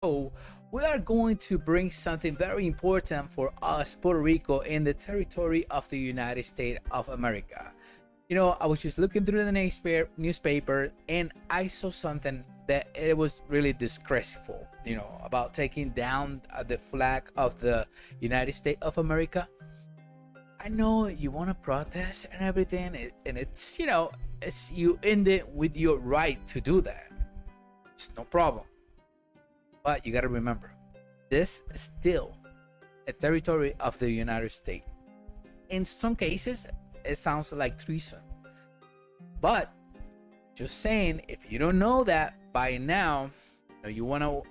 show, we are going to bring something very important for us, Puerto Rico, in the territory of the United States of America. I was just looking through the newspaper and I saw something that it was really disgraceful, about taking down the flag of the United States of America. I know you want to protest and everything, and it's you end it with your right to do that. It's no problem. But you got to remember, this is still a territory of the United States. In some cases, it sounds like treason. But just saying, if you don't know that by now, you want to,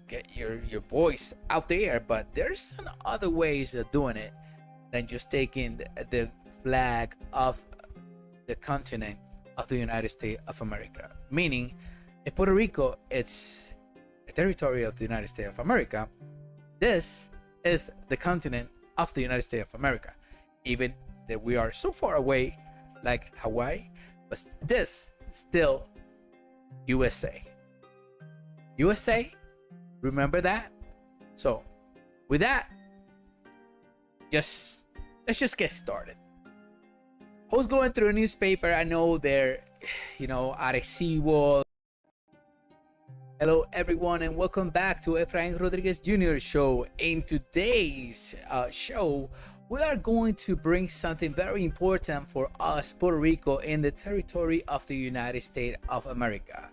get your voice out there. But there's some other ways of doing it than just taking the flag of the continent of the United States of America. Meaning, in Puerto Rico, it's a territory of the United States of America. This is the continent of the United States of America. Even that we are so far away, like Hawaii, but this is still USA. USA, remember that? So, with that, let's just get started. I was going through a newspaper. I know they're, Arecibo. Hello, everyone, and welcome back to Efrain Rodriguez Jr. Show. In today's show, we are going to bring something very important for us, Puerto Rico, in the territory of the United States of America.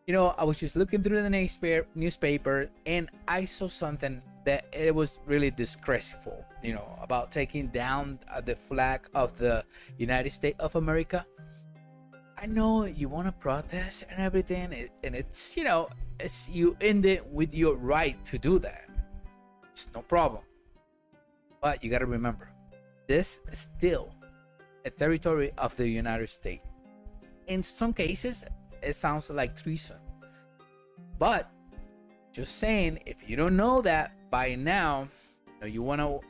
I was just looking through the newspaper and I saw something that it was really disgraceful, about taking down the flag of the United States of America. I know you want to protest and everything, and it's you end it with your right to do that. It's no problem. But you got to remember, this is still a territory of the United States. In some cases, it sounds like treason. But just saying, if you don't know that by now, you want to,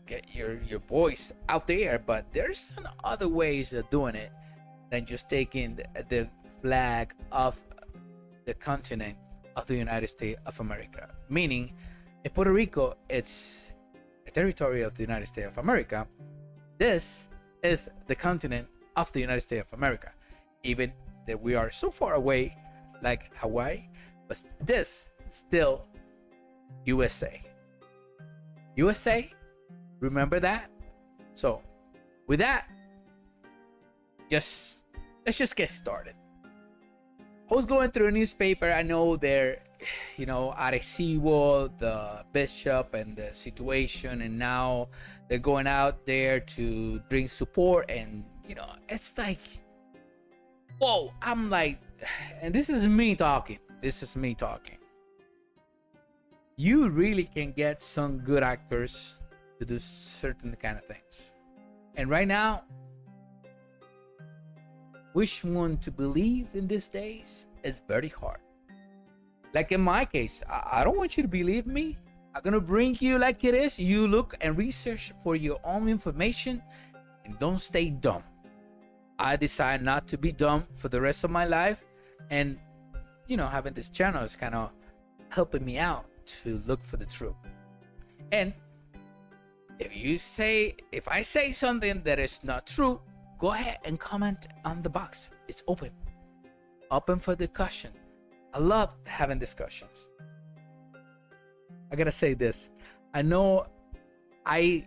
get your voice out there. But there's some other ways of doing it than just taking the flag of the continent of the United States of America. Meaning, in Puerto Rico, it's a territory of the United States of America. This is the continent of the United States of America. Even that we are so far away, like Hawaii, but this is still USA. USA, remember that? So, with that, let's just get started. I was going through a newspaper. I know they're, Arecibo, the bishop, and the situation, and now they're going out there to bring support, and it's like, whoa! I'm like, and this is me talking. You really can get some good actors to do certain kind of things, and right now, which one to believe in these days is very hard. Like in my case, I don't want you to believe me. I'm gonna bring you like it is. You look and research for your own information and don't stay dumb. I decided not to be dumb for the rest of my life, and having this channel is kind of helping me out to look for the truth. And if I say something that is not true, go ahead and comment on the box. It's open for discussion. I love having discussions. I gotta say this. I know I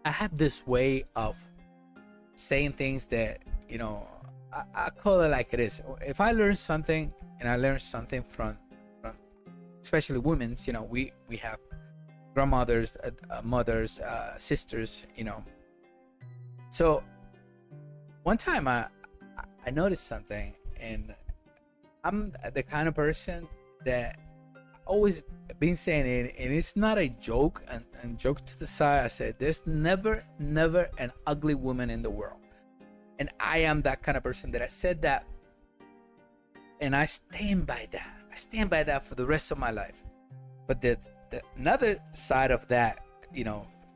had this way of saying things that I call it like it is. If I learn something, and I learn something from especially women's, we have grandmothers, mothers, sisters, So one time I noticed something, and I'm the kind of person that always been saying it, and it's not a joke, and joke to the side, I said there's never an ugly woman in the world. And I am that kind of person that I said that, and I stand by that for the rest of my life. But the another side of that,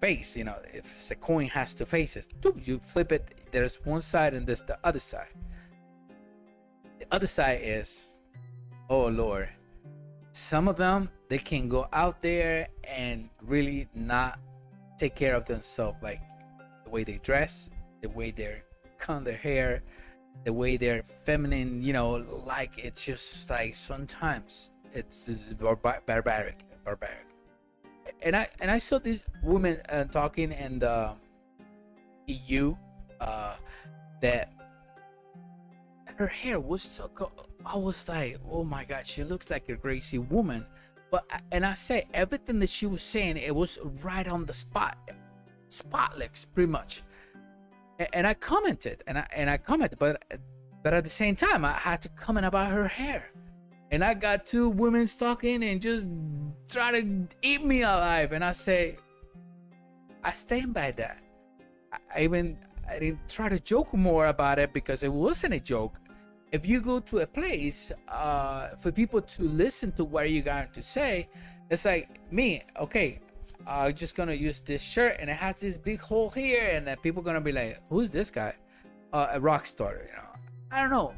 face, if a coin has two faces, you flip it, there's one side and there's the other side. The other side is oh Lord, some of them, they can go out there and really not take care of themselves, like the way they dress, the way they cut their hair, the way they're feminine, you know, like it's just like sometimes it's just barbaric. And I saw this woman talking in the EU that her hair was so I was like, oh my god, she looks like a crazy woman. But and I say everything that she was saying, it was right on the spot, spotless, pretty much. And I commented, and I commented, but at the same time, I had to comment about her hair. And I got two women talking and just try to eat me alive. And I say, I stand by that. I didn't try to joke more about it because it wasn't a joke. If you go to a place for people to listen to what you're going to say, it's like me, okay, I'm just gonna use this shirt and it has this big hole here, and then people gonna be like, who's this guy? A rock star, you know? I don't know.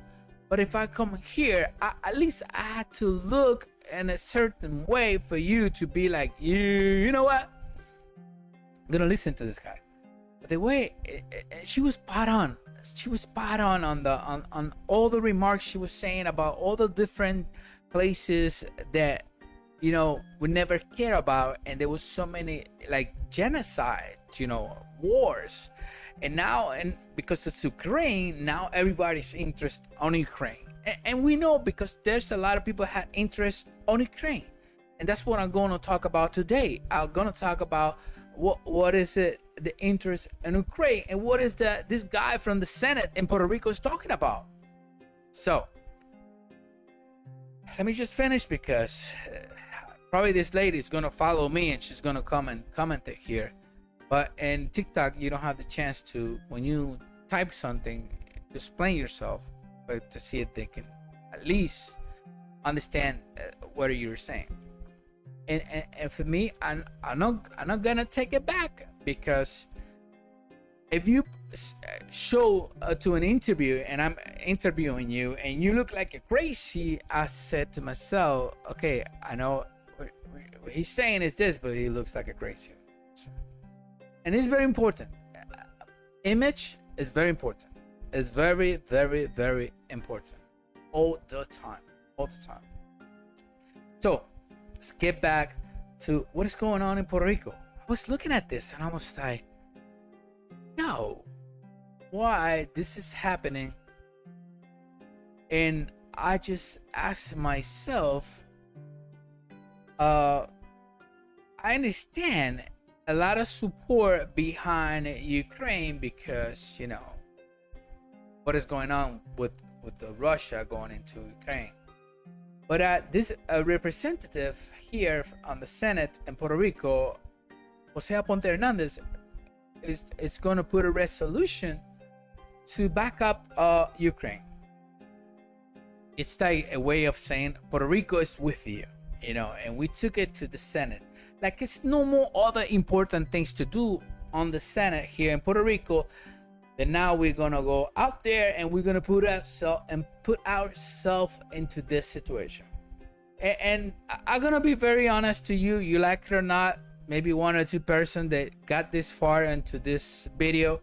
But if I come here, at least I had to look in a certain way for you to be like, you know what? I'm gonna listen to this guy. But the way she was spot on. She was spot on on all the remarks she was saying about all the different places that, you know, we never care about, and there was so many like genocide, you know, wars. And now, and because it's Ukraine, now everybody's interested on Ukraine. And we know because there's a lot of people had interest on Ukraine. And that's what I'm going to talk about today. I'm going to talk about what is it, the interest in Ukraine, and what is this guy from the Senate in Puerto Rico is talking about. So let me just finish, because probably this lady is going to follow me and she's going to come and comment it here. But in TikTok, you don't have the chance to, when you type something, explain yourself, but to see if they can at least understand what you're saying. And for me, I'm not gonna take it back, because if you show to an interview and I'm interviewing you and you look like a crazy, I said to myself, okay, I know what he's saying is this, but he looks like a crazy. And it's very important. Image is very important. It's very, very, very important. All the time. So let's get back to what is going on in Puerto Rico. I was looking at this and I was like, no, why this is happening? And I just asked myself, I understand a lot of support behind Ukraine because, you know, what is going on with the Russia going into Ukraine. But this representative here on the Senate in Puerto Rico, José Aponte Hernández, is going to put a resolution to back up Ukraine. It's like a way of saying Puerto Rico is with you, you know, and we took it to the Senate. Like, it's no more other important things to do on the Senate here in Puerto Rico. Then now we're gonna go out there and we're gonna put ourselves into this situation. And I'm gonna be very honest to you. You like it or not, maybe one or two person that got this far into this video,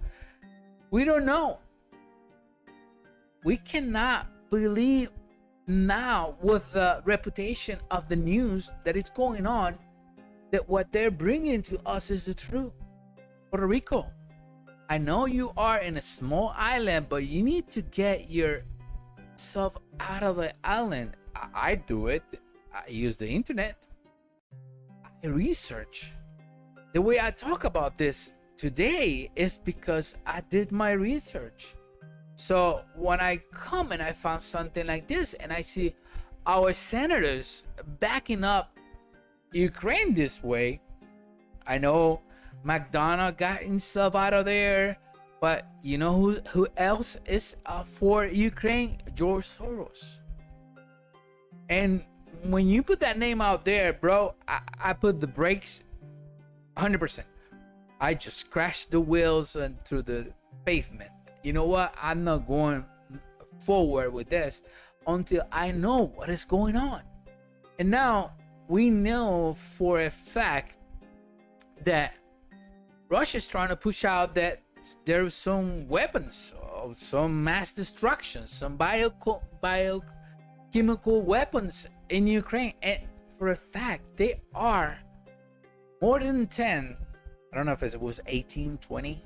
we don't know. We cannot believe now, with the reputation of the news that is going on, that what they're bringing to us is the truth. Puerto Rico, I know you are in a small island, but you need to get yourself out of the island. I do it. I use the internet. I research. The way I talk about this today is because I did my research. So when I come and I found something like this and I see our senators backing up Ukraine this way, I know McDonald got himself out of there, but you know who else is for Ukraine? George Soros. And when you put that name out there, bro, I put the brakes 100%. I just crashed the wheels into the pavement. You know what? I'm not going forward with this until I know what is going on. And now we know for a fact that Russia is trying to push out that there's some weapons of some mass destruction, some biochemical weapons in Ukraine. And for a fact, they are more than 10, I don't know if it was 18, 20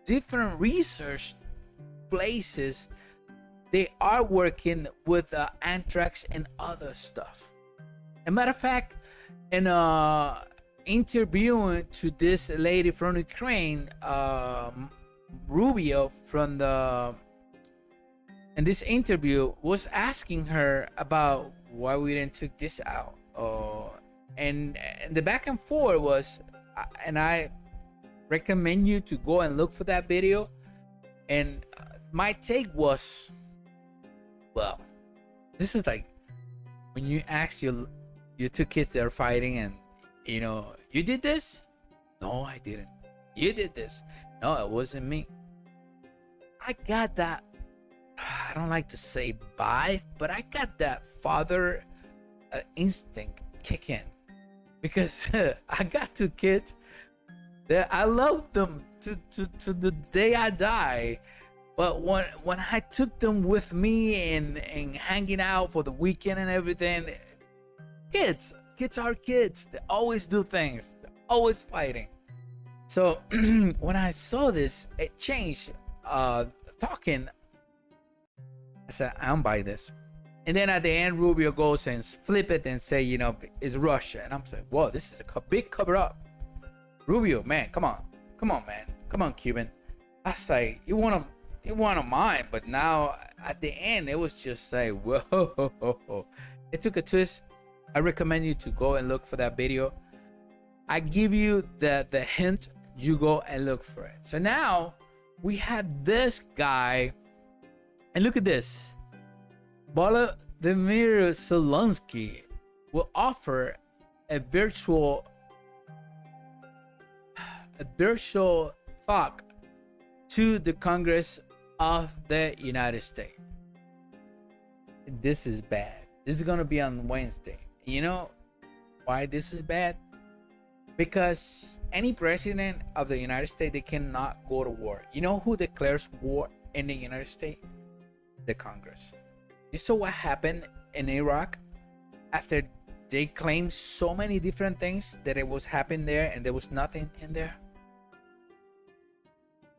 different research places. They are working with anthrax and other stuff. As a matter of fact, in interviewing to this lady from Ukraine, Rubio, from in this interview was asking her about why we didn't took this out. And the back and forth was, and I recommend you to go and look for that video. And my take was, well, this is like when you ask your two kids that are fighting, and you did this? No, I didn't. You did this? No, it wasn't me. I got that, I don't like to say vibe, but I got that father instinct kick in, because I got two kids that I love them to the day I die. But when I took them with me and hanging out for the weekend and everything, kids are kids. They always do things. They're always fighting. So when I saw this, it changed. Talking, I said, I'm by this. And then at the end, Rubio goes and flip it and say, it's Russia. And I'm saying, whoa, this is a big cover up. Rubio, man, come on, man, come on, Cuban. I say, you want to mine, but now at the end, it was just like, whoa. It took a twist. I recommend you to go and look for that video. I give you the hint. You go and look for it. So now we have this guy, and look at this. Volodymyr Zelensky will offer a virtual talk to the Congress of the United States. This is bad. This is gonna be on Wednesday. You know why this is bad? Because any president of the United States, they cannot go to war. You know who declares war in the United States? The Congress. You saw what happened in Iraq after they claimed so many different things that it was happening there and there was nothing in there.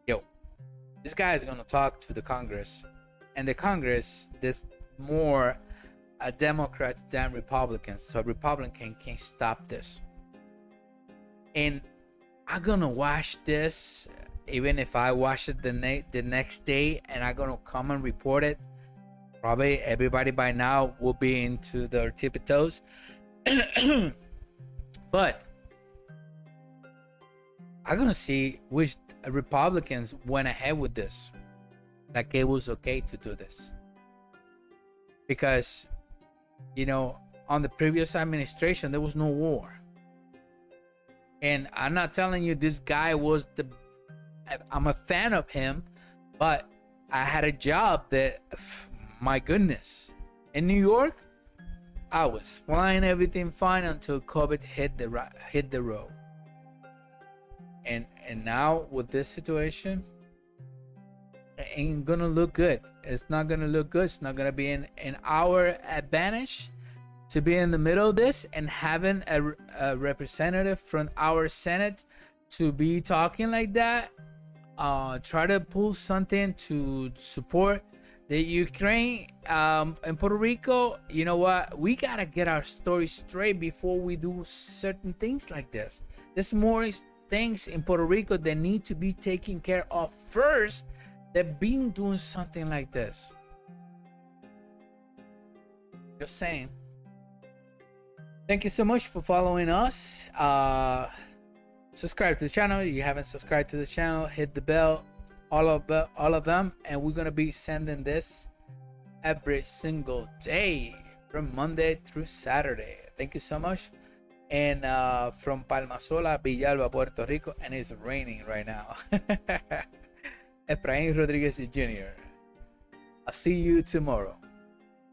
Yo, this guy is going to talk to the Congress, and the Congress, there's more Democrats than Republicans, so Republican can't stop this. And I'm gonna watch this, even if I watch it the next day, and I'm gonna come and report it. Probably everybody by now will be into their tippy toes. But I'm gonna see which Republicans went ahead with this, like it was okay to do this, because on the previous administration there was no war. And I'm not telling you this guy was I'm a fan of him, but I had a job that, my goodness, in New York, I was flying everything fine until COVID hit the road. And now with this situation, it ain't gonna look good. It's not gonna look good. It's not gonna be in our advantage to be in the middle of this and having a representative from our Senate to be talking like that. Try to pull something to support the Ukraine and Puerto Rico. You know what? We gotta get our story straight before we do certain things like this. There's more things in Puerto Rico that need to be taken care of first. They've been doing something like this. Just saying. Thank you so much for following us. Subscribe to the channel. If you haven't subscribed to the channel, hit the bell, all of them, and we're gonna be sending this every single day from Monday through Saturday. Thank you so much. And from Palma Sola, Villalba, Puerto Rico, and it's raining right now. Efraín Rodríguez Jr. I'll see you tomorrow.